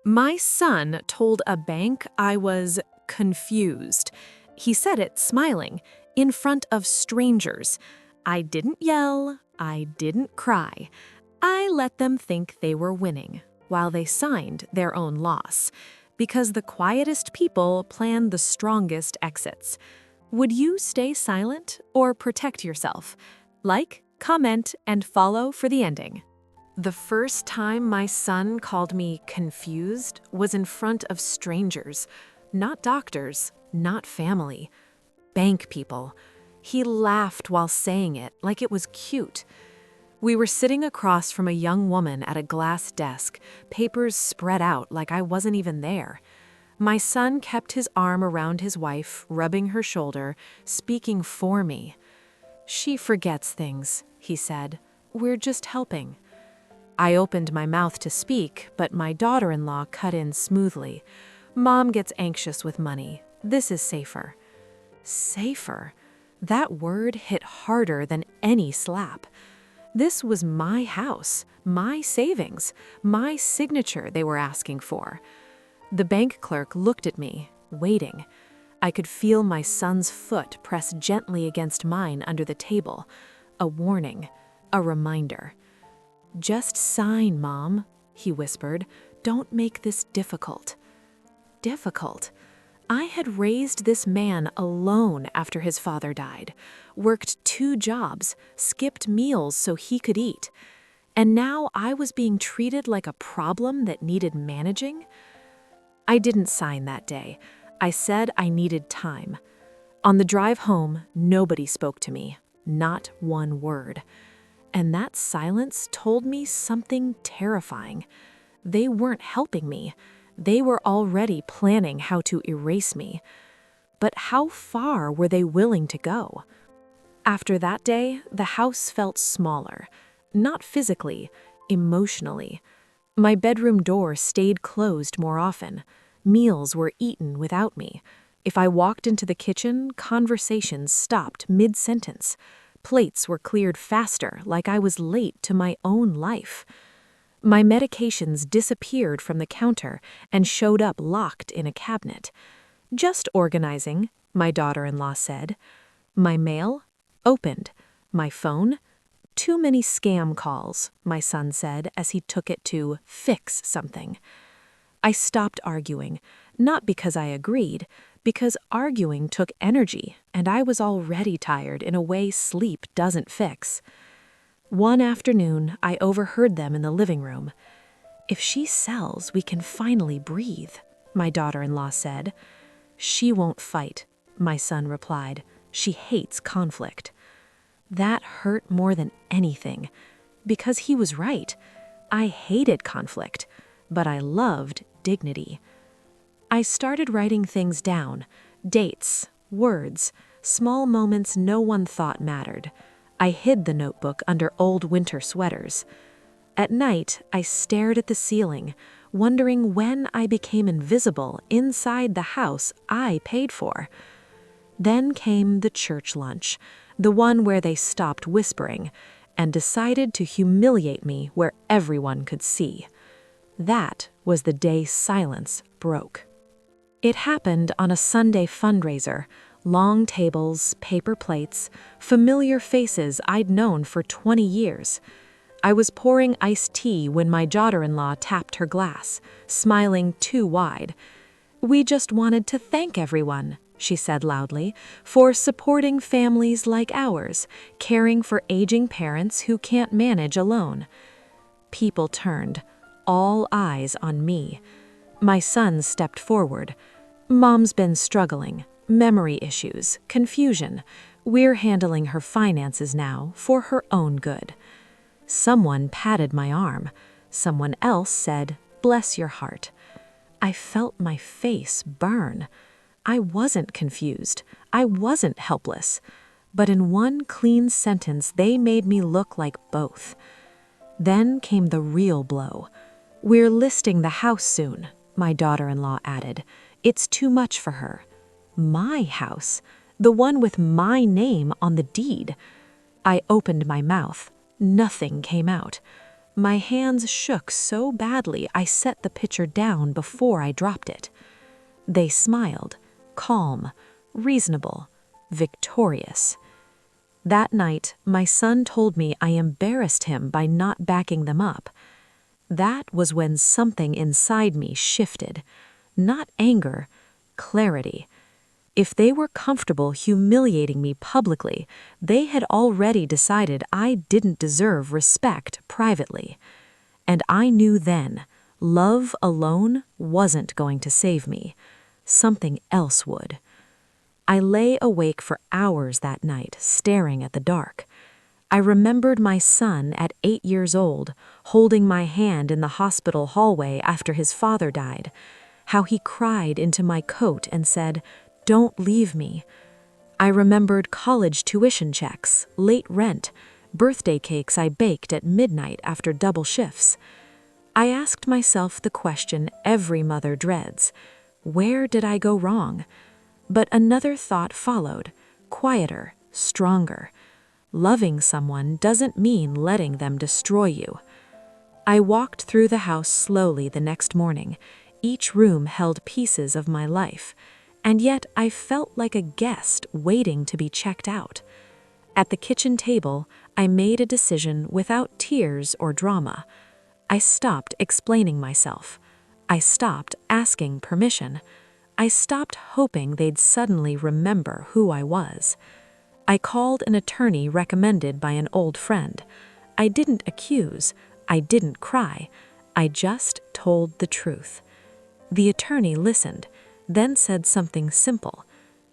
My son told a bank I was confused. He said it smiling, in front of strangers. I didn't yell, I didn't cry. I let them think they were winning, while they signed their own loss. Because the quietest people plan the strongest exits. Would you stay silent or protect yourself? Like, comment, and follow for the ending. The first time my son called me confused was in front of strangers, not doctors, not family, bank people. He laughed while saying it like it was cute. We were sitting across from a young woman at a glass desk, papers spread out like I wasn't even there. My son kept his arm around his wife, rubbing her shoulder, speaking for me. "She forgets things," he said. "We're just helping." I opened my mouth to speak, but my daughter-in-law cut in smoothly. "Mom gets anxious with money. This is safer." Safer? That word hit harder than any slap. This was my house, my savings, my signature they were asking for. The bank clerk looked at me, waiting. I could feel my son's foot press gently against mine under the table. A warning, a reminder. "Just sign, Mom," he whispered. "Don't make this difficult." Difficult? I had raised this man alone after his father died, worked 2 jobs, skipped meals so he could eat. And now I was being treated like a problem that needed managing? I didn't sign that day. I said I needed time. On the drive home, nobody spoke to me, not one word. And that silence told me something terrifying. They weren't helping me. They were already planning how to erase me. But how far were they willing to go? After that day, the house felt smaller. Not physically, emotionally. My bedroom door stayed closed more often. Meals were eaten without me. If I walked into the kitchen, conversations stopped mid-sentence. Plates were cleared faster, like I was late to my own life. My medications disappeared from the counter and showed up locked in a cabinet. "Just organizing," my daughter-in-law said. My mail? Opened. My phone? "Too many scam calls," my son said as he took it to fix something. I stopped arguing, not because I agreed, because arguing took energy, and I was already tired in a way sleep doesn't fix. One afternoon, I overheard them in the living room. "If she sells, we can finally breathe," my daughter-in-law said. "She won't fight," my son replied. "She hates conflict." That hurt more than anything, because he was right. I hated conflict, but I loved dignity. I started writing things down, dates, words, small moments no one thought mattered. I hid the notebook under old winter sweaters. At night, I stared at the ceiling, wondering when I became invisible inside the house I paid for. Then came the church lunch, the one where they stopped whispering and decided to humiliate me where everyone could see. That was the day silence broke. It happened on a Sunday fundraiser. Long tables, paper plates, familiar faces I'd known for 20 years. I was pouring iced tea when my daughter-in-law tapped her glass, smiling too wide. "We just wanted to thank everyone," she said loudly, "for supporting families like ours, caring for aging parents who can't manage alone." People turned, all eyes on me. My son stepped forward. "Mom's been struggling. Memory issues, confusion. We're handling her finances now for her own good." Someone patted my arm. Someone else said, "Bless your heart." I felt my face burn. I wasn't confused. I wasn't helpless. But in one clean sentence, they made me look like both. Then came the real blow. "We're listing the house soon," my daughter-in-law added. "It's too much for her." My house, the one with my name on the deed. I opened my mouth. Nothing came out. My hands shook so badly I set the pitcher down before I dropped it. They smiled, calm, reasonable, victorious. That night, my son told me I embarrassed him by not backing them up. That was when something inside me shifted. Not anger, clarity. If they were comfortable humiliating me publicly, they had already decided I didn't deserve respect privately. And I knew then, love alone wasn't going to save me. Something else would. I lay awake for hours that night, staring at the dark. I remembered my son at 8 years old, holding my hand in the hospital hallway after his father died. How he cried into my coat and said, "Don't leave me." I remembered college tuition checks, late rent, birthday cakes I baked at midnight after double shifts. I asked myself the question every mother dreads: where did I go wrong? But another thought followed, quieter, stronger. Loving someone doesn't mean letting them destroy you. I walked through the house slowly the next morning. Each room held pieces of my life, and yet I felt like a guest waiting to be checked out. At the kitchen table, I made a decision without tears or drama. I stopped explaining myself. I stopped asking permission. I stopped hoping they'd suddenly remember who I was. I called an attorney recommended by an old friend. I didn't accuse. I didn't cry. I just told the truth. The attorney listened, then said something simple.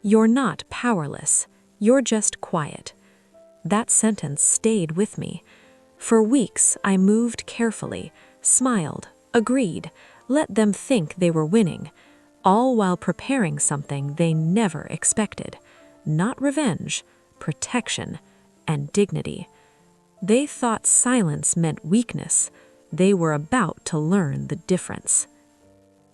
"You're not powerless. You're just quiet." That sentence stayed with me. For weeks, I moved carefully, smiled, agreed, let them think they were winning, all while preparing something they never expected. Not revenge, protection, and dignity. They thought silence meant weakness. They were about to learn the difference.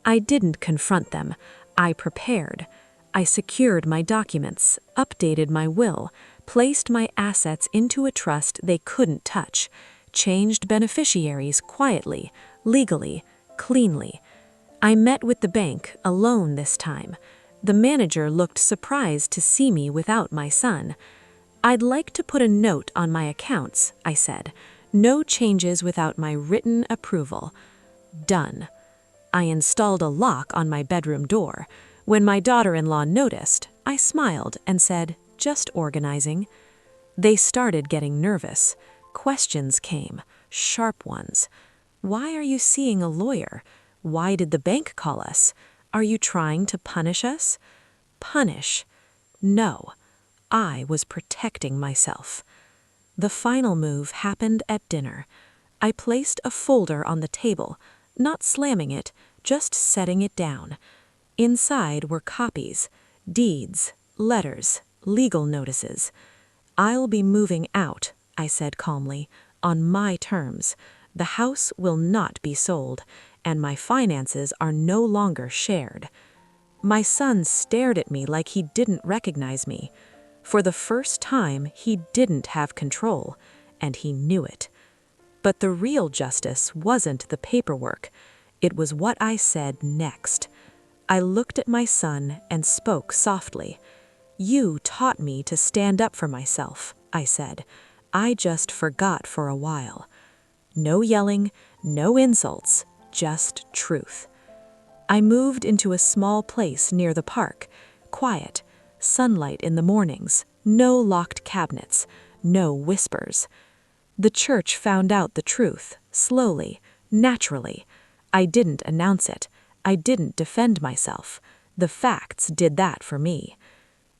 I didn't confront them. I prepared. I secured my documents, updated my will, placed my assets into a trust they couldn't touch, changed beneficiaries quietly, legally, cleanly. I met with the bank, alone this time. The manager looked surprised to see me without my son. "I'd like to put a note on my accounts," I said. "No changes without my written approval." Done. I installed a lock on my bedroom door. When my daughter-in-law noticed, I smiled and said, "Just organizing." They started getting nervous. Questions came, sharp ones. "Why are you seeing a lawyer? Why did the bank call us? Are you trying to punish us?" Punish? No. I was protecting myself. The final move happened at dinner. I placed a folder on the table, not slamming it, just setting it down. Inside were copies, deeds, letters, legal notices. "I'll be moving out," I said calmly, "on my terms. The house will not be sold, and my finances are no longer shared." My son stared at me like he didn't recognize me. For the first time, he didn't have control, and he knew it. But the real justice wasn't the paperwork. It was what I said next. I looked at my son and spoke softly. "You taught me to stand up for myself," I said. "I just forgot for a while." No yelling, no insults, just truth. I moved into a small place near the park. Quiet, sunlight in the mornings, no locked cabinets, no whispers. The church found out the truth, slowly, naturally. I didn't announce it. I didn't defend myself. The facts did that for me.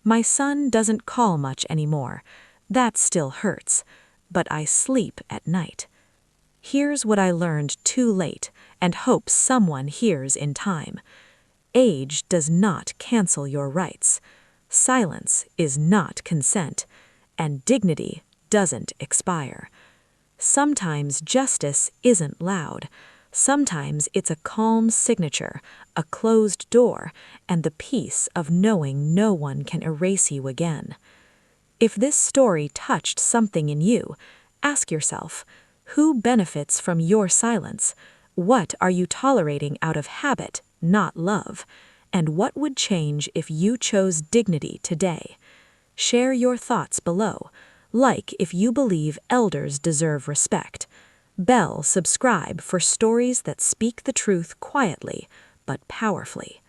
My son doesn't call much anymore. That still hurts, but I sleep at night. Here's what I learned too late, and hope someone hears in time. Age does not cancel your rights. Silence is not consent, and dignity doesn't expire. Sometimes justice isn't loud. Sometimes it's a calm signature, a closed door, and the peace of knowing no one can erase you again. If this story touched something in you, ask yourself, Who benefits from your silence? What are you tolerating out of habit, not love? And what would change if you chose dignity today? Share your thoughts below. Like if you believe elders deserve respect. Bell subscribe for stories that speak the truth quietly but powerfully.